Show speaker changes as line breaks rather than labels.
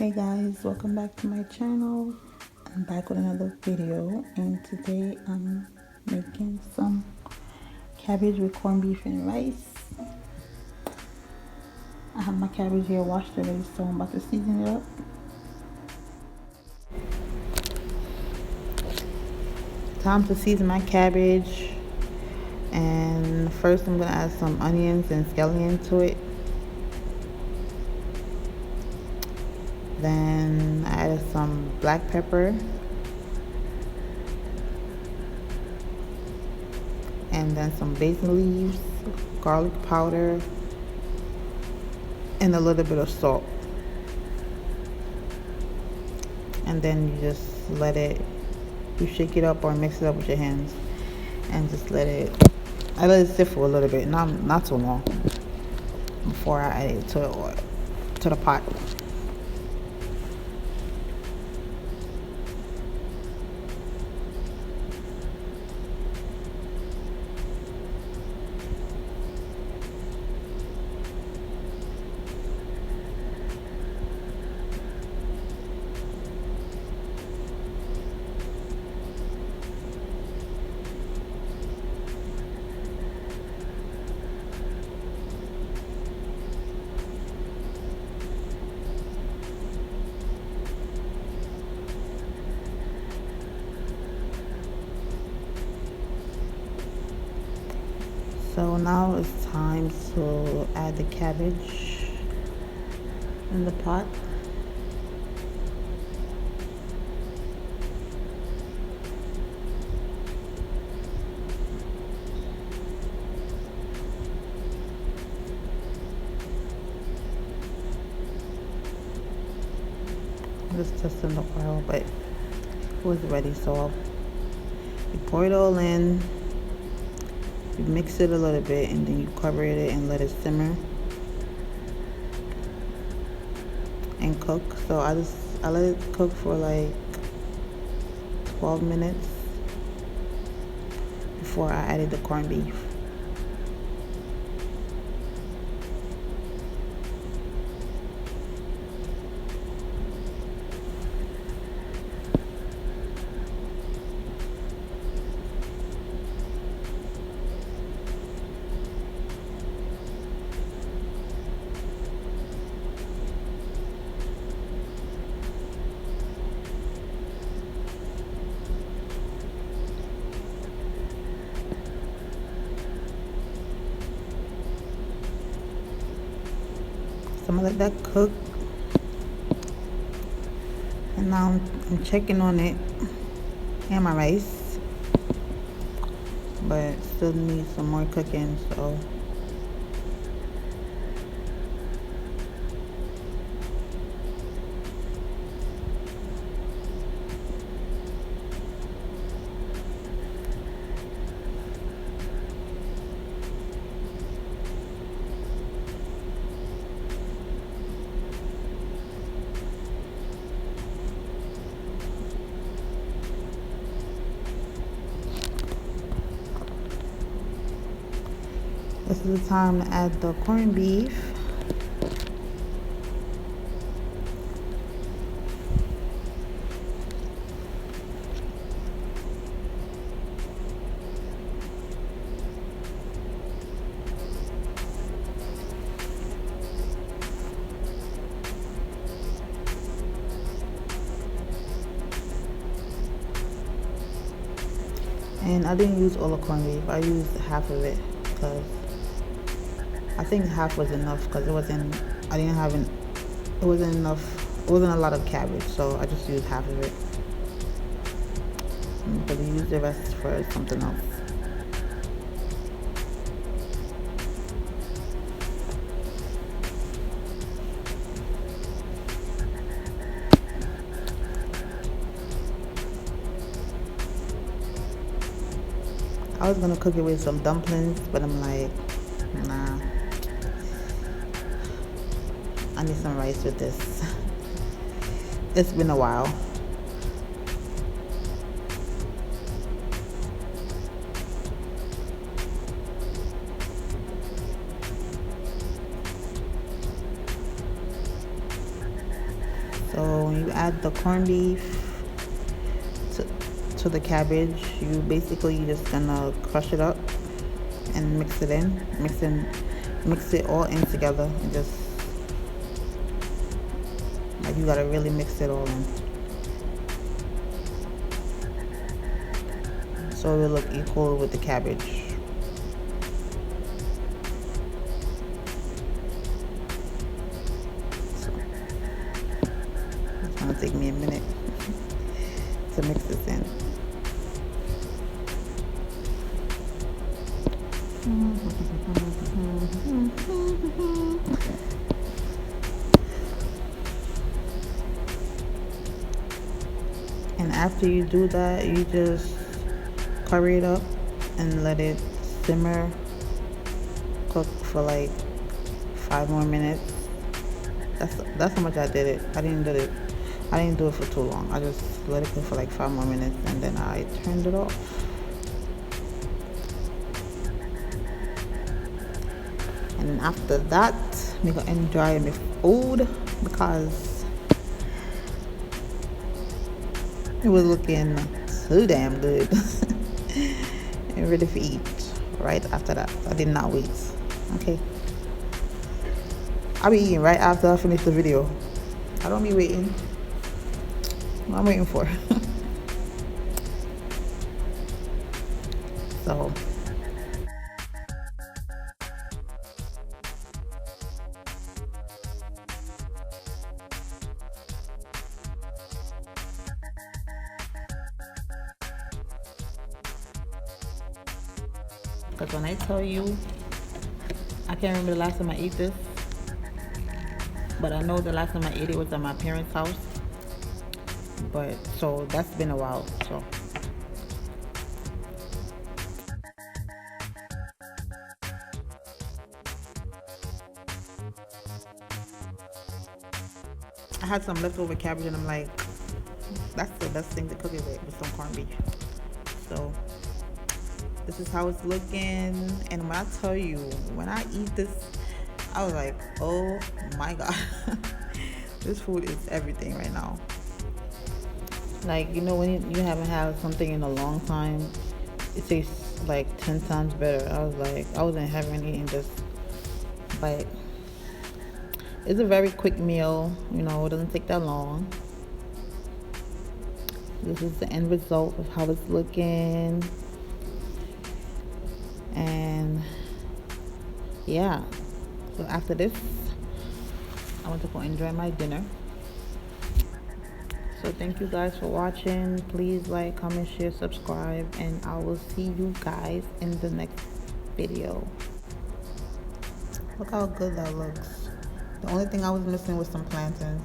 Hey guys, welcome back to my channel. I'm back with another video, and today I'm making some cabbage with corned beef and rice. I have my cabbage here washed already, so I'm about to season it up. Time to season my cabbage, and first I'm gonna add some onions and scallion to it. Then I added some black pepper, and then some basil leaves, garlic powder, and a little bit of salt. And then you just you shake it up or mix it up with your hands, and just I let it sit for a little bit, not too long, before I add it to the pot. So now it's time to add the cabbage in the pot. Just testing the oil, but it was ready, so you pour it all in, you mix it a little bit, and then you cover it and let it simmer and cook. So I let it cook for like 12 minutes before I added the corned beef. So I'm gonna let that cook, and now I'm checking on it and my rice, but still need some more cooking. So this is the time to add the corned beef. And I didn't use all the corned beef. I used half of it because I think half was enough, because it wasn't enough. It wasn't a lot of cabbage, so I just used half of it. I'm gonna use the rest for something else. I was gonna cook it with some dumplings, but I'm like, nah, I need some rice with this. It's been a while. So when you add the corned beef to the cabbage, you basically just gonna crush it up and mix it in, mix it all in together, and just like you gotta really mix it all in so it will look equal with the cabbage. So it's gonna take me a minute to mix this in. And after you do that, you just cover it up and let it simmer, cook for like 5 more minutes. That's how much I did it. I didn't do it for too long. I just let it cook for like 5 more minutes and then I turned it off. And after that, we gonna enjoy my food because it was looking too damn good. And ready to eat right after that. I did not wait. Okay. I'll be eating right after I finish the video. I don't be waiting. What I'm waiting for. So because when I tell you, I can't remember the last time I ate this, but I know the last time I ate it was at my parents' house. But so that's been a while. So I had some leftover cabbage and I'm like, that's the best thing to cook it with some corned beef. So this is how it's looking. And when I tell you, when I eat this, I was like, oh my god. This food is everything right now. Like, you know, when you haven't had something in a long time, it tastes like 10 times better. I was like, I was in heaven eating this. Like, it's a very quick meal, you know, it doesn't take that long. This is the end result of how it's looking. And yeah, so after this, I want to go enjoy my dinner. So thank you guys for watching. Please like, comment, share, subscribe, and I will see you guys in the next video. Look how good that looks. The only thing I was missing was some plantains.